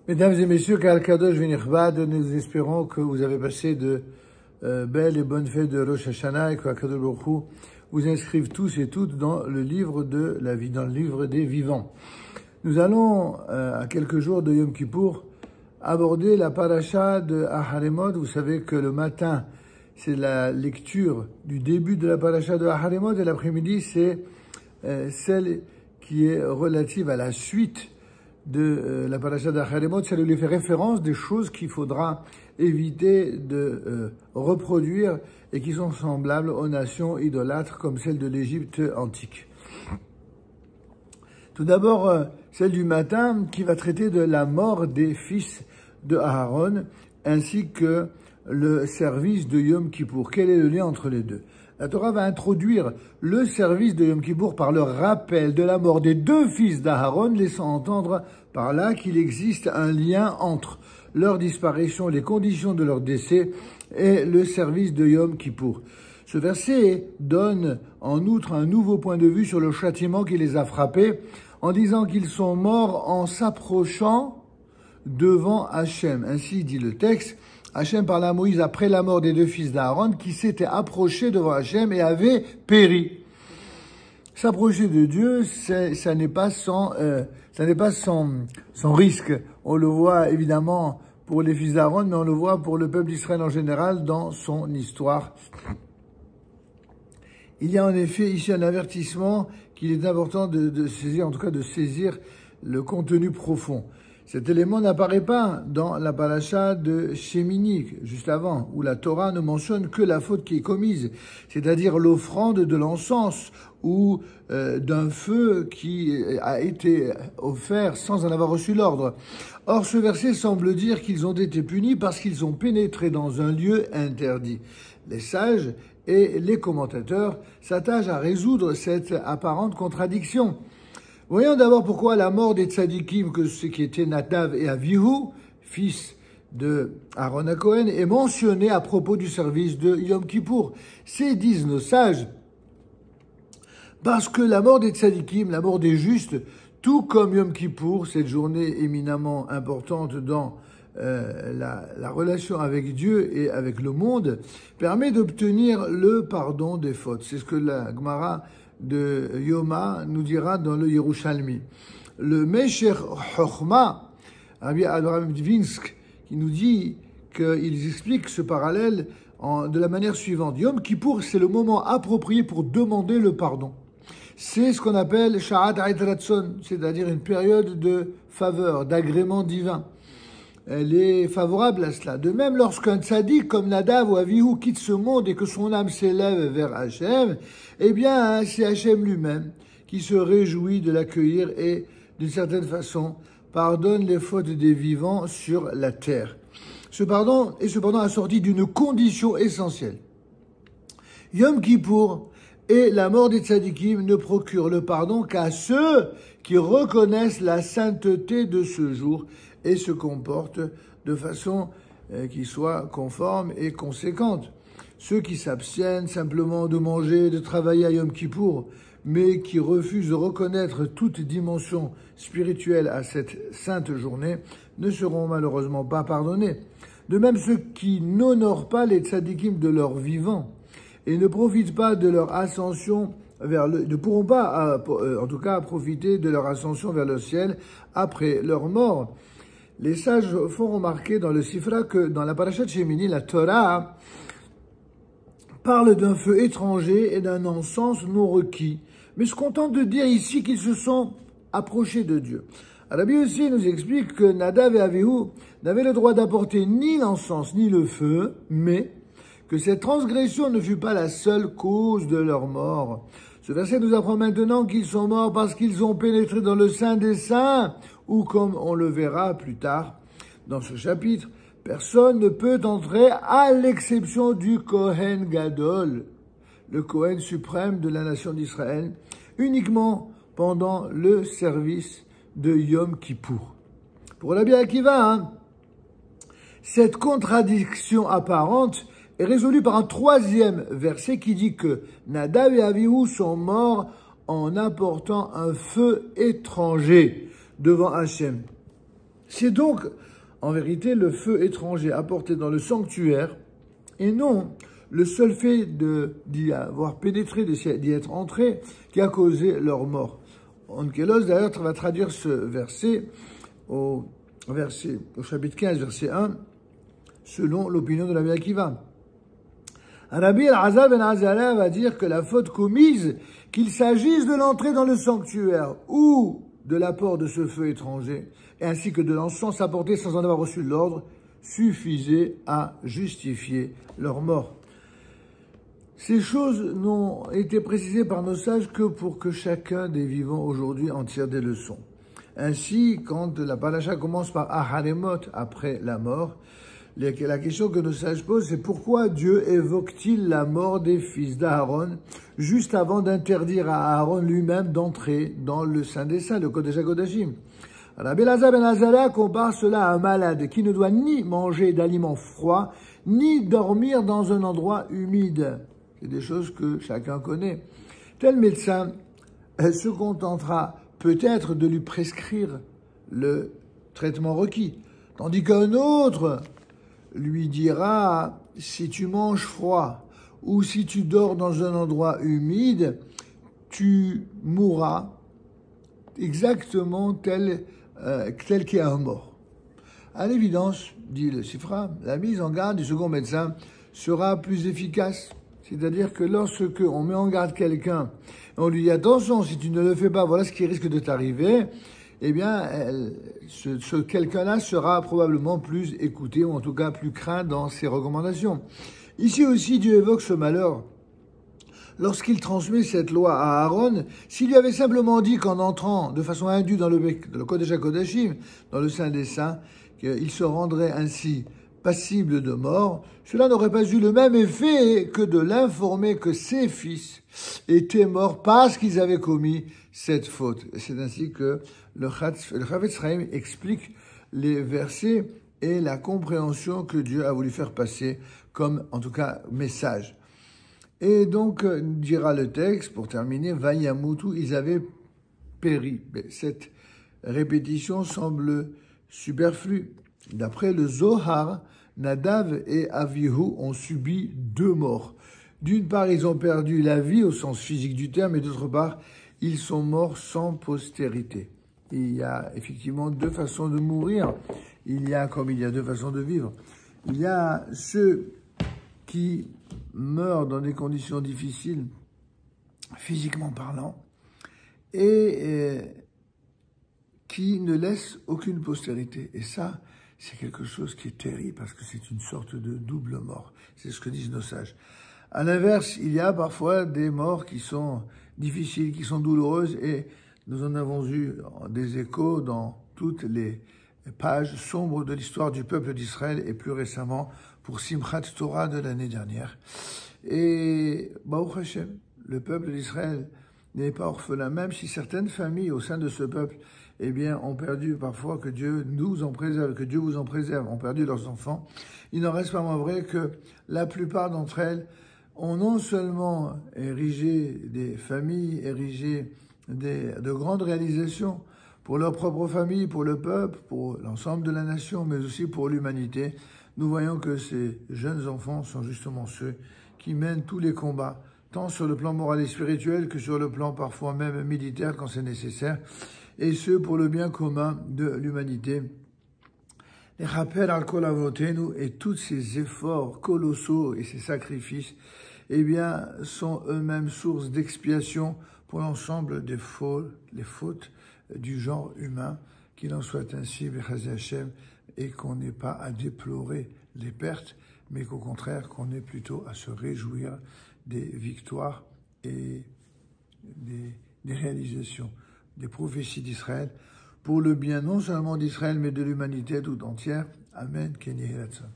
Mesdames et messieurs, Ka'al Kadosh V'Nichbad, nous espérons que vous avez passé de belles et bonnes fêtes de Rosh Hashanah et que Kadosh Baruch Hu vous inscrive tous et toutes dans le livre de la vie, dans le livre des vivants. Nous allons, à quelques jours de Yom Kippour, aborder la paracha de Aharemot. Vous savez que le matin, c'est la lecture du début de la paracha de Aharemot et l'après-midi, c'est celle qui est relative à la suite de la paracha d'Aharemot. Ça lui fait référence des choses qu'il faudra éviter de reproduire et qui sont semblables aux nations idolâtres comme celle de l'Égypte antique. Tout d'abord, celle du matin qui va traiter de la mort des fils de Aaron ainsi que le service de Yom Kippour. Quel est le lien entre les deux? La Torah va introduire le service de Yom Kippour par le rappel de la mort des deux fils d'Aaron, laissant entendre par là qu'il existe un lien entre leur disparition, les conditions de leur décès et le service de Yom Kippour. Ce verset donne en outre un nouveau point de vue sur le châtiment qui les a frappés en disant qu'ils sont morts en s'approchant devant Hachem. Ainsi dit le texte. Hachem parla à Moïse après la mort des deux fils d'Aaron qui s'étaient approchés devant Hachem et avaient péri. S'approcher de Dieu, ça n'est pas sans risque. On le voit évidemment pour les fils d'Aaron, mais on le voit pour le peuple d'Israël en général dans son histoire. Il y a en effet ici un avertissement qu'il est important de saisir, en tout cas de saisir le contenu profond. Cet élément n'apparaît pas dans la paracha de Shemini, juste avant, où la Torah ne mentionne que la faute qui est commise, c'est-à-dire l'offrande de l'encens ou d'un feu qui a été offert sans en avoir reçu l'ordre. Or, ce verset semble dire qu'ils ont été punis parce qu'ils ont pénétré dans un lieu interdit. Les sages et les commentateurs s'attachent à résoudre cette apparente contradiction. Voyons d'abord pourquoi la mort des tzadikim, que ce qui étaient Nadav et Avihu, fils de Aaron à Cohen, est mentionnée à propos du service de Yom Kippour. C'est, disent nos sages, parce que la mort des tzadikim, la mort des justes, tout comme Yom Kippour, cette journée éminemment importante dans la relation avec Dieu et avec le monde, permet d'obtenir le pardon des fautes. C'est ce que la Gemara de Yoma nous dira dans le Yerushalmi. Le Mesher Chochma, Rabbi Abraham Dvinsk, qui nous dit qu'ils expliquent ce parallèle de la manière suivante. Yom Kippour, c'est le moment approprié pour demander le pardon. C'est ce qu'on appelle Sha'at Ha'et Ratzon, c'est-à-dire une période de faveur, d'agrément divin. Elle est favorable à cela. De même, lorsqu'un tzaddik comme Nadav ou Avihu quitte ce monde et que son âme s'élève vers Hachem, eh bien, c'est Hachem lui-même qui se réjouit de l'accueillir et, d'une certaine façon, pardonne les fautes des vivants sur la terre. Ce pardon est cependant assorti d'une condition essentielle. Yom Kippour et la mort des tzadikim ne procurent le pardon qu'à ceux qui reconnaissent la sainteté de ce jour et se comportent de façon qui soit conforme et conséquente. Ceux qui s'abstiennent simplement de manger, de travailler à Yom Kippour, mais qui refusent de reconnaître toute dimension spirituelle à cette sainte journée, ne seront malheureusement pas pardonnés. De même, ceux qui n'honorent pas les tzadikim de leur vivant et ne profitent pas de leur ascension ne pourront pas, en tout cas, profiter de leur ascension vers le ciel après leur mort. Les sages font remarquer dans le Sifra que dans la paracha de Shemini, la Torah parle d'un feu étranger et d'un encens non requis, mais se contente de dire ici qu'ils se sont approchés de Dieu. Rabbi aussi nous explique que Nadav et Avihu n'avaient le droit d'apporter ni l'encens ni le feu, mais que cette transgression ne fut pas la seule cause de leur mort. Ce verset nous apprend maintenant qu'ils sont morts parce qu'ils ont pénétré dans le Saint des Saints, ou comme on le verra plus tard dans ce chapitre, personne ne peut entrer à l'exception du Kohen Gadol, le Kohen suprême de la nation d'Israël, uniquement pendant le service de Yom Kippour. Pour Rabbi Akiva, cette contradiction apparente est résolue par un troisième verset qui dit que Nadav et Avihu sont morts en apportant un feu étranger devant Hachem. C'est donc, en vérité, le feu étranger apporté dans le sanctuaire, et non le seul fait d'y avoir pénétré, d'y être entré, qui a causé leur mort. Onkelos, d'ailleurs, va traduire ce verset au chapitre 15, verset 1, selon l'opinion de Rabbi Akiva. Rabbi Elazar ben Azariah va dire que la faute commise, qu'il s'agisse de l'entrée dans le sanctuaire ou de l'apport de ce feu étranger, ainsi que de l'encens apporté sans en avoir reçu l'ordre, suffisait à justifier leur mort. Ces choses n'ont été précisées par nos sages que pour que chacun des vivants aujourd'hui en tire des leçons. Ainsi, quand la paracha commence par Aharemot, après la mort, la question que nos sages posent, c'est pourquoi Dieu évoque-t-il la mort des fils d'Aaron juste avant d'interdire à Aaron lui-même d'entrer dans le Saint des Saints, le Kodesh HaKodashim. Rabbi Elazar ben Azariah compare cela à un malade qui ne doit ni manger d'aliments froids, ni dormir dans un endroit humide. C'est des choses que chacun connaît. Tel médecin se contentera peut-être de lui prescrire le traitement requis, tandis qu'un autre lui dira, si tu manges froid ou si tu dors dans un endroit humide, tu mourras exactement tel qu'est un mort. À l'évidence, dit le Sifra, la mise en garde du second médecin sera plus efficace. C'est-à-dire que lorsque on met en garde quelqu'un, on lui dit attention, si tu ne le fais pas, voilà ce qui risque de t'arriver, eh bien, ce quelqu'un-là sera probablement plus écouté, ou en tout cas plus craint dans ses recommandations. Ici aussi, Dieu évoque ce malheur. Lorsqu'il transmet cette loi à Aaron, s'il lui avait simplement dit qu'en entrant de façon indue dans le Kodesh HaKodashim, dans le Saint des Saints, qu'il se rendrait ainsi passible de mort, cela n'aurait pas eu le même effet que de l'informer que ses fils étaient morts parce qu'ils avaient commis cette faute. C'est ainsi que le Chavetz Chaim explique les versets et la compréhension que Dieu a voulu faire passer comme, en tout cas, message. Et donc, dira le texte, pour terminer, Vayamutu, ils avaient péri. Mais cette répétition semble superflue. D'après le Zohar, Nadav et Avihu ont subi 2 morts. D'une part, ils ont perdu la vie au sens physique du terme, et d'autre part, ils sont morts sans postérité. Il y a effectivement 2 façons de mourir. Il y a, comme il y a 2 façons de vivre. Il y a ceux qui meurent dans des conditions difficiles, physiquement parlant, et qui ne laissent aucune postérité. Et ça, c'est quelque chose qui est terrible, parce que c'est une sorte de double mort. C'est ce que disent nos sages. À l'inverse, il y a parfois des morts qui sont difficiles, qui sont douloureuses, et nous en avons eu des échos dans toutes les pages sombres de l'histoire du peuple d'Israël, et plus récemment pour Simchat Torah de l'année dernière. Et Baruch Hashem, le peuple d'Israël n'est pas orphelin, même si certaines familles au sein de ce peuple, eh bien, ont perdu parfois, que Dieu nous en préserve, que Dieu vous en préserve, ont perdu leurs enfants. Il n'en reste pas moins vrai que la plupart d'entre elles ont non seulement érigé des familles, érigé de grandes réalisations pour leur propre famille, pour le peuple, pour l'ensemble de la nation, mais aussi pour l'humanité. Nous voyons que ces jeunes enfants sont justement ceux qui mènent tous les combats, tant sur le plan moral et spirituel que sur le plan parfois même militaire quand c'est nécessaire, et ce pour le bien commun de l'humanité. Les rappels al-Kol Avotenu et tous ces efforts colossaux et ces sacrifices, eh bien, sont eux-mêmes source d'expiation pour l'ensemble des fautes du genre humain. Qu'il en soit ainsi, B'chazé Hashem, et qu'on n'ait pas à déplorer les pertes, mais qu'au contraire, qu'on ait plutôt à se réjouir des victoires et des réalisations, des prophéties d'Israël, pour le bien non seulement d'Israël, mais de l'humanité tout entière. Amen. Kenny Hiratson.